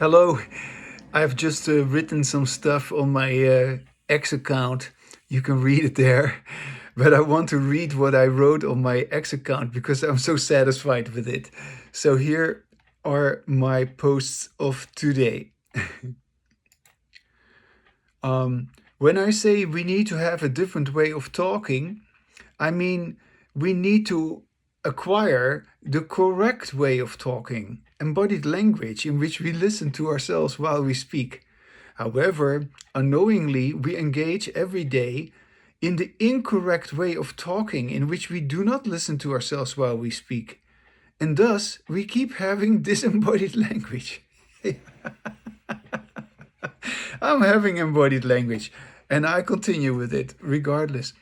Hello, I've just written some stuff on my X account. You can read it there. But I want to read what I wrote on my X account because I'm so satisfied with it. So here are my posts of today. When I say we need to have a different way of talking, I mean we need to acquire the correct way of talking, embodied language in which we listen to ourselves while we speak. However, unknowingly, we engage every day in the incorrect way of talking in which we do not listen to ourselves while we speak. And thus, we keep having disembodied language. I'm having embodied language, and I continue with it regardless.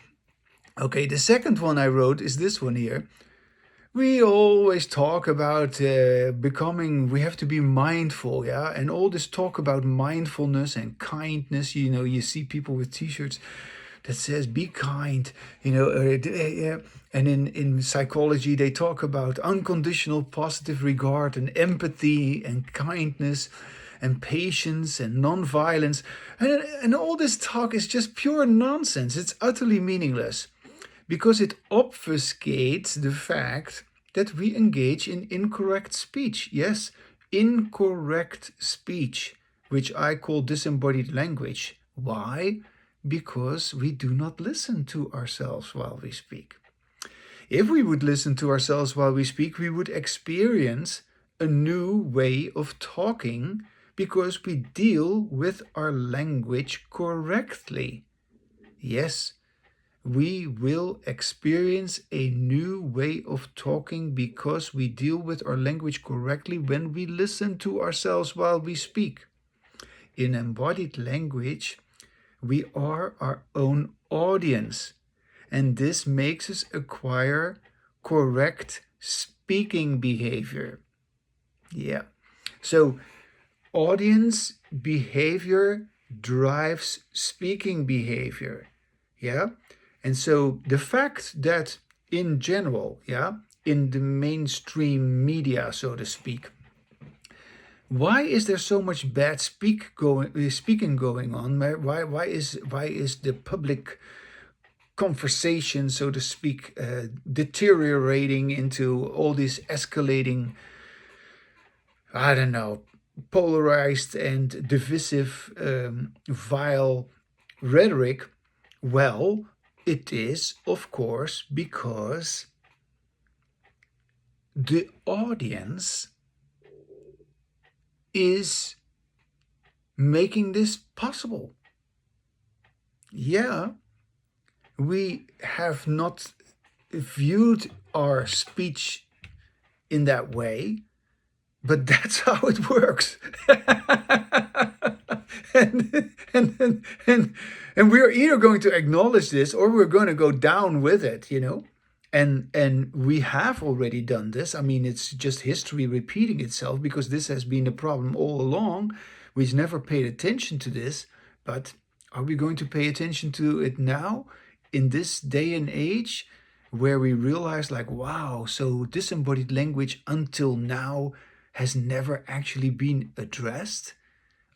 Okay, the second one I wrote is this one here. We always talk about we have to be mindful, yeah? And all this talk about mindfulness and kindness, you see people with t-shirts that says be kind, and in psychology they talk about unconditional positive regard and empathy and kindness and patience and non-violence. And all this talk is just pure nonsense. It's utterly meaningless because it obfuscates the fact that we engage in incorrect speech. Yes, incorrect speech, which I call disembodied language. Why? Because we do not listen to ourselves while we speak. If we would listen to ourselves while we speak, we would experience a new way of talking because we deal with our language correctly. Yes, we will experience a new way of talking because we deal with our language correctly when we listen to ourselves while we speak. In embodied language, we are our own audience, and this makes us acquire correct speaking behavior. Yeah. So, audience behavior drives speaking behavior. Yeah. And so the fact that in general, yeah, in the mainstream media, so to speak, why is there so much bad speaking going on? Why is the public conversation, so to speak, deteriorating into all this escalating, I don't know, polarized and divisive, vile rhetoric? Well, it is, of course, because the audience is making this possible. Yeah, we have not viewed our speech in that way, but that's how it works. And we're either going to acknowledge this or we're going to go down with it. And we have already done this. I mean, it's just history repeating itself because this has been a problem all along. We've never paid attention to this, but are we going to pay attention to it now in this day and age where we realize, like, wow, so disembodied language until now has never actually been addressed?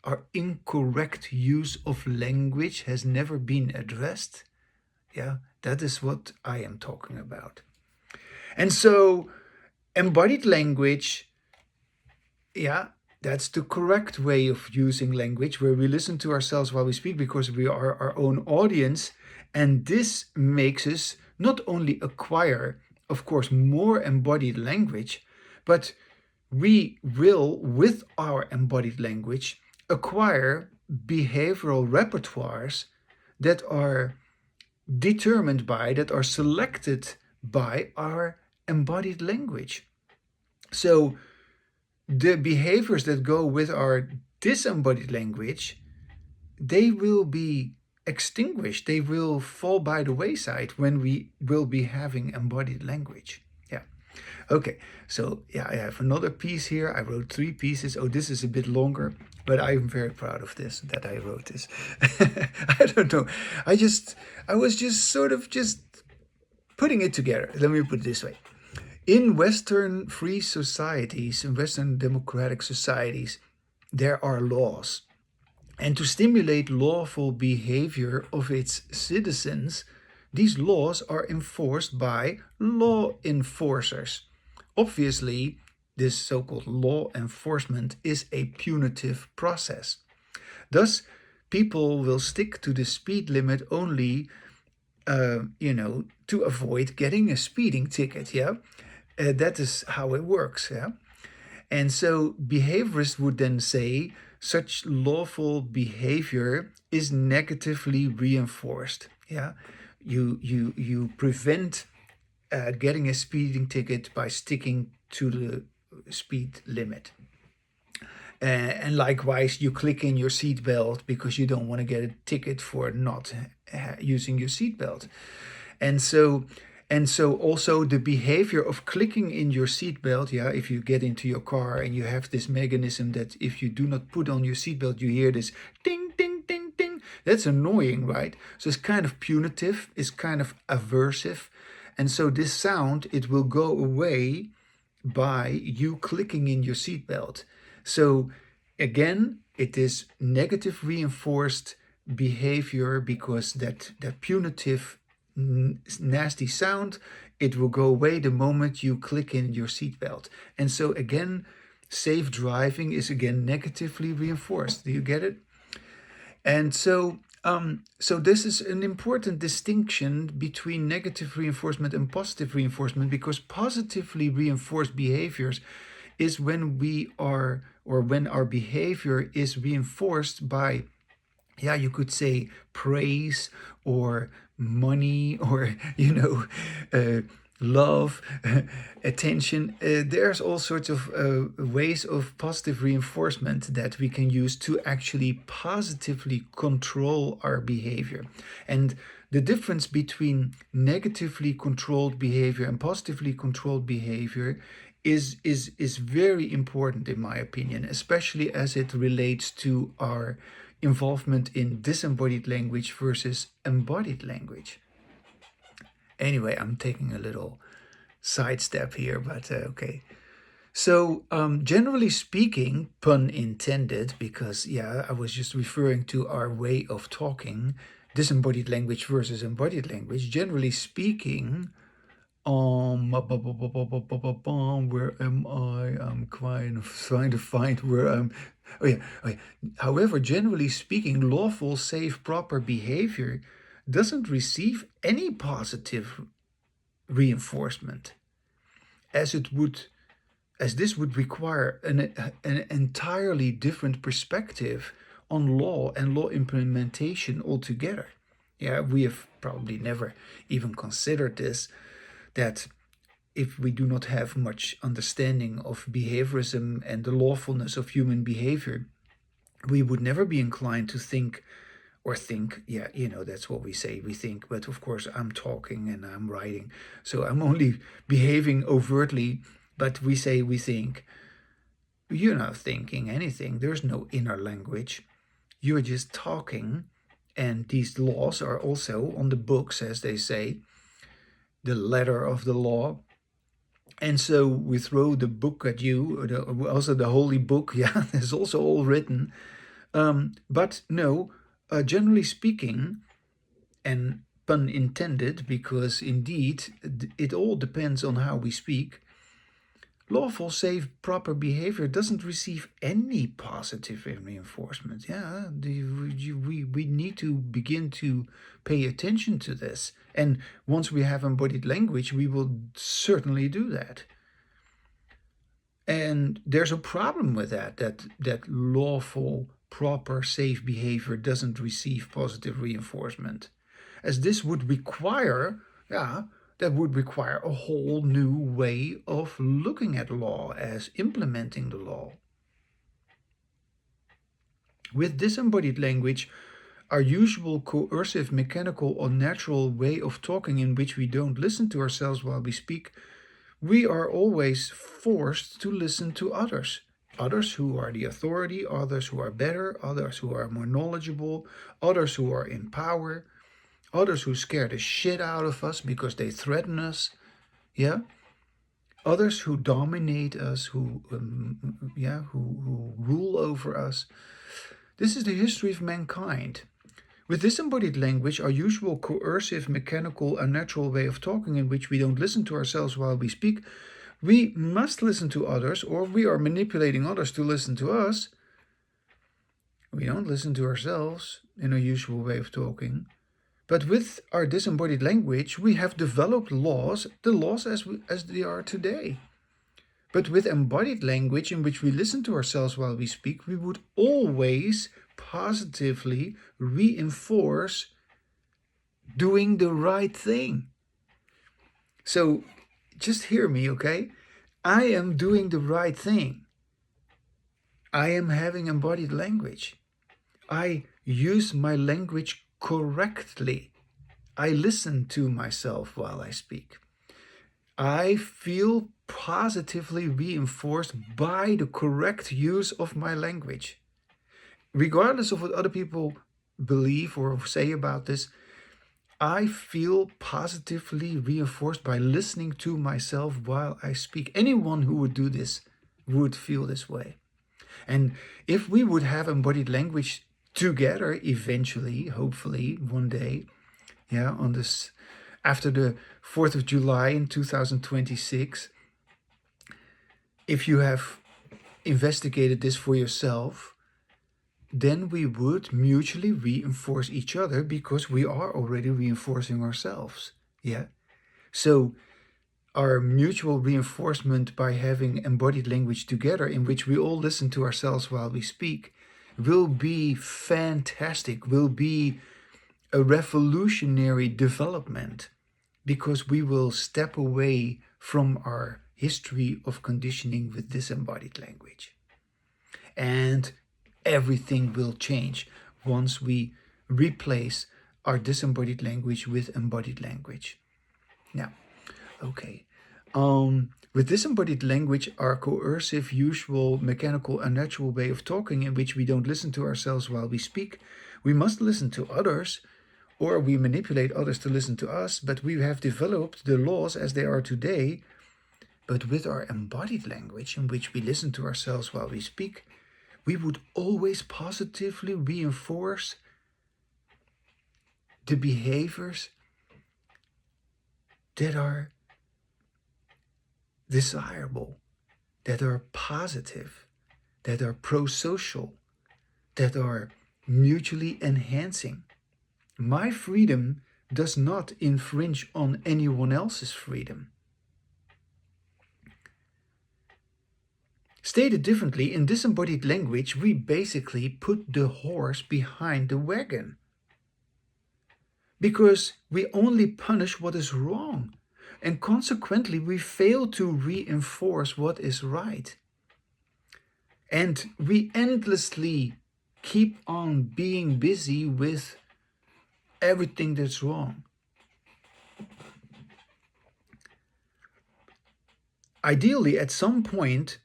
Our incorrect use of language has never been addressed? Yeah, that is what I am talking about. And so, embodied language, yeah, that's the correct way of using language, where we listen to ourselves while we speak because we are our own audience. And this makes us not only acquire, of course, more embodied language, but we will, with our embodied language, acquire behavioral repertoires that are determined by, that are selected by our embodied language. So the behaviors that go with our disembodied language, they will be extinguished. They will fall by the wayside when we will be having embodied language. Yeah. Okay. So yeah, I have another piece here. I wrote 3 pieces. Oh, this is a bit longer, but I'm very proud of this, that I wrote this. I don't know. I was just sort of just putting it together. Let me put it this way. In Western free societies, in Western democratic societies, there are laws. And to stimulate lawful behavior of its citizens, these laws are enforced by law enforcers. Obviously, this so-called law enforcement is a punitive process. Thus, people will stick to the speed limit only, to avoid getting a speeding ticket. Yeah, that is how it works. Yeah, and so behaviorists would then say such lawful behavior is negatively reinforced. Yeah, you prevent getting a speeding ticket by sticking to the speed limit. And likewise, you click in your seatbelt because you don't want to get a ticket for not using your seatbelt. And so also the behavior of clicking in your seatbelt, yeah, if you get into your car and you have this mechanism that if you do not put on your seatbelt, you hear this ding, ding, ding, ding. That's annoying, right? So it's kind of punitive, it's kind of aversive. And so this sound, it will go away by you clicking in your seatbelt. So again, it is negative reinforced behavior because that punitive nasty sound, it will go away the moment you click in your seatbelt. And so again, safe driving is again negatively reinforced. Do you get it? And so this is an important distinction between negative reinforcement and positive reinforcement, because positively reinforced behaviors is when we are, or when our behavior is reinforced by, yeah, you could say praise or money or, love, attention. There's all sorts of ways of positive reinforcement that we can use to actually positively control our behavior. And the difference between negatively controlled behavior and positively controlled behavior is very important in my opinion, especially as it relates to our involvement in disembodied language versus embodied language. Anyway, I'm taking a little sidestep here, but okay. So, generally speaking, pun intended, because yeah, I was just referring to our way of talking, disembodied language versus embodied language. Generally speaking, where am I? I'm trying to find where I'm. Oh yeah, oh yeah. However, generally speaking, lawful, safe, proper behavior doesn't receive any positive reinforcement, as it would, as this would require an entirely different perspective on law and law implementation altogether. Yeah, we have probably never even considered this, that if we do not have much understanding of behaviorism and the lawfulness of human behavior, we would never be inclined to think, yeah, that's what we say, we think, but of course I'm talking and I'm writing, so I'm only behaving overtly, but we say we think. You're not thinking anything, there's no inner language, you're just talking. And these laws are also on the books, as they say, the letter of the law. And so we throw the book at you, also the holy book, yeah, is also all written. But no, generally speaking, and pun intended, because indeed it all depends on how we speak, lawful, safe, proper behavior doesn't receive any positive reinforcement. Yeah, we need to begin to pay attention to this. And once we have embodied language, we will certainly do that. And there's a problem with that lawful, proper, safe behavior doesn't receive positive reinforcement, as this would require, yeah, that would require a whole new way of looking at law as implementing the law. With disembodied language, our usual coercive, mechanical, unnatural way of talking, in which we don't listen to ourselves while we speak, we are always forced to listen to others. Others who are the authority, others who are better, others who are more knowledgeable, others who are in power, others who scare the shit out of us because they threaten us. Yeah? others who dominate us, who rule over us. This is the history of mankind. With disembodied language, our usual coercive, mechanical, unnatural way of talking in which we don't listen to ourselves while we speak, we must listen to others, or we are manipulating others to listen to us. We don't listen to ourselves in our usual way of talking. But with our disembodied language, we have developed laws, the laws as they are today. But with embodied language in which we listen to ourselves while we speak, we would always positively reinforce doing the right thing. So just hear me, okay? I am doing the right thing. I am having embodied language. I use my language correctly. I listen to myself while I speak. I feel positively reinforced by the correct use of my language. Regardless of what other people believe or say about this, I feel positively reinforced by listening to myself while I speak. Anyone who would do this would feel this way. And if we would have embodied language together eventually, hopefully one day, on this after the 4th of July in 2026, if you have investigated this for yourself, then we would mutually reinforce each other because we are already reinforcing ourselves. So our mutual reinforcement by having embodied language together in which we all listen to ourselves while we speak will be fantastic, will be a revolutionary development, because we will step away from our history of conditioning with disembodied language. And everything will change once we replace our disembodied language with embodied language. Now, okay. With disembodied language, our coercive, usual, mechanical, unnatural way of talking in which we don't listen to ourselves while we speak, we must listen to others, or we manipulate others to listen to us, but we have developed the laws as they are today. But with our embodied language in which we listen to ourselves while we speak, we would always positively reinforce the behaviors that are desirable, that are positive, that are pro-social, that are mutually enhancing. My freedom does not infringe on anyone else's freedom. Stated differently, in disembodied language, we basically put the horse behind the wagon, because we only punish what is wrong, and consequently we fail to reinforce what is right. And we endlessly keep on being busy with everything that's wrong. Ideally, at some point,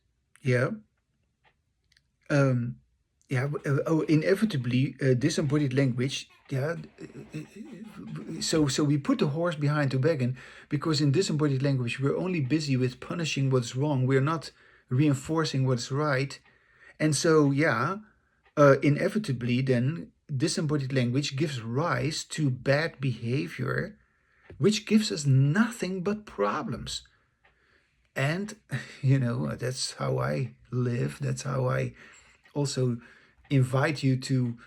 inevitably, disembodied language, so we put the horse behind the wagon, because in disembodied language we're only busy with punishing what's wrong, we're not reinforcing what's right. And so inevitably then disembodied language gives rise to bad behavior, which gives us nothing but problems. And that's how I live, that's how I also invite you to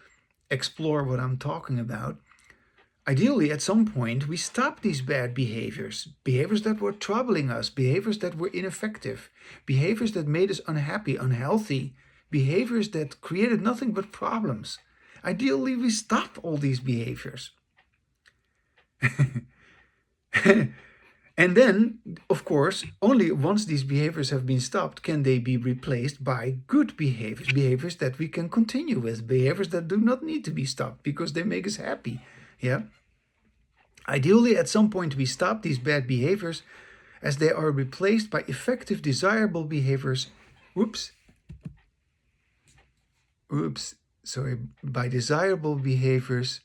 explore what I'm talking about. Ideally, at some point, we stop these bad behaviors that were troubling us, behaviors that were ineffective, behaviors that made us unhappy, unhealthy, behaviors that created nothing but problems. Ideally, we stop all these behaviors. And then, of course, only once these behaviors have been stopped can they be replaced by good behaviors, behaviors that we can continue with, behaviors that do not need to be stopped because they make us happy. Ideally, at some point, we stop these bad behaviors as they are replaced by effective, desirable behaviors. By desirable behaviors,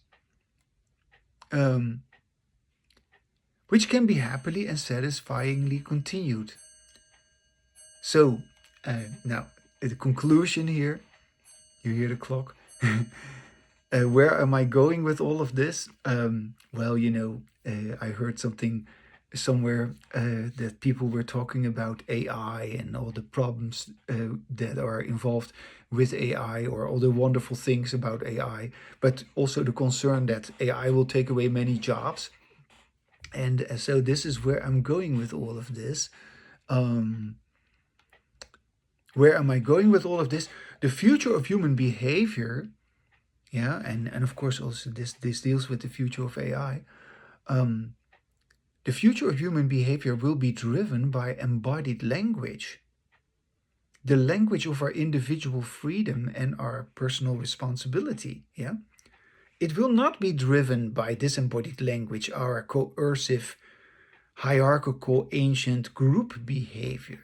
which can be happily and satisfyingly continued. So now the conclusion here, you hear the clock. Where am I going with all of this? Well, I heard something somewhere that people were talking about AI and all the problems that are involved with AI, or all the wonderful things about AI, but also the concern that AI will take away many jobs. And so this is where I'm going with all of this. Um, where am I going with all of this? The future of human behavior, yeah, and of course also this deals with the future of AI. Um, the future of human behavior will be driven by embodied language, the language of our individual freedom and our personal responsibility. Yeah, it will not be driven by disembodied language, our coercive, hierarchical, ancient group behavior.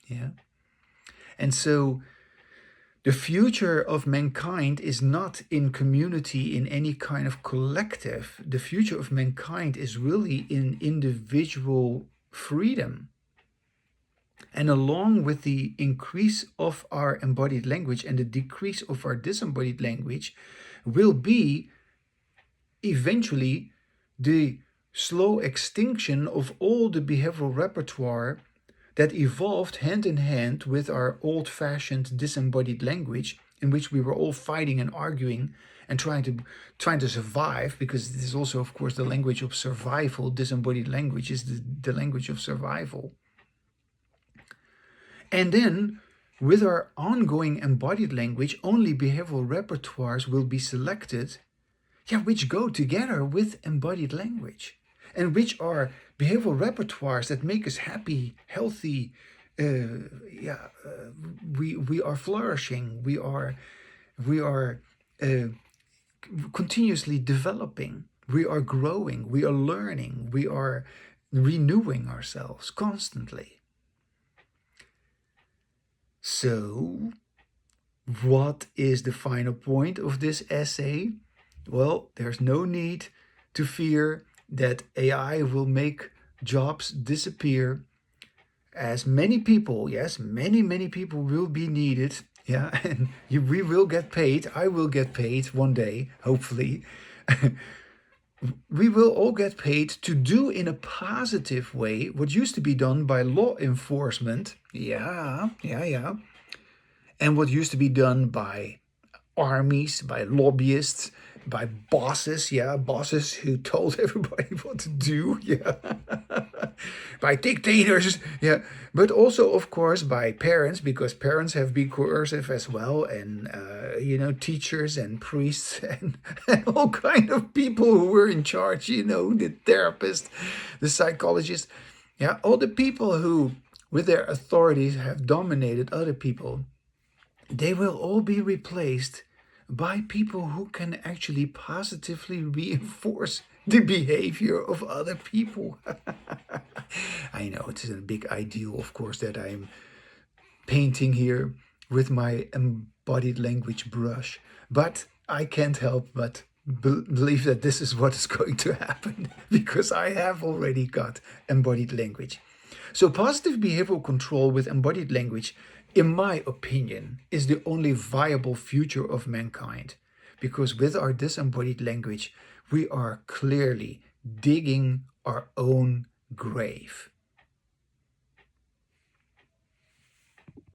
Yeah, and so the future of mankind is not in community, in any kind of collective. The future of mankind is really in individual freedom. And along with the increase of our embodied language and the decrease of our disembodied language, will be eventually the slow extinction of all the behavioral repertoire that evolved hand in hand with our old-fashioned disembodied language, in which we were all fighting and arguing and trying to survive, because this is also, of course, the language of survival. Disembodied language is the language of survival. And then, with our ongoing embodied language, only behavioral repertoires will be selected, which go together with embodied language, and which are behavioral repertoires that make us happy, healthy. We are flourishing. We are continuously developing. We are growing. We are learning. We are renewing ourselves constantly. So, what is the final point of this essay? Well, there's no need to fear that AI will make jobs disappear, as many people, yes, many people will be needed. Yeah, and we will get paid. I will get paid one day, hopefully. We will all get paid to do in a positive way what used to be done by law enforcement. Yeah. And what used to be done by armies, by lobbyists, by bosses, bosses who told everybody what to do, by dictators, but also, of course, by parents, because parents have been coercive as well, and teachers and priests and all kind of people who were in charge, the therapist, the psychologist, all the people who, with their authorities, have dominated other people. They will all be replaced by people who can actually positively reinforce the behavior of other people. I know it is a big ideal, of course, that I'm painting here with my embodied language brush, but I can't help but believe that this is what is going to happen, because I have already got embodied language. So positive behavioral control with embodied language, in my opinion, is the only viable future of mankind, because with our disembodied language, we are clearly digging our own grave.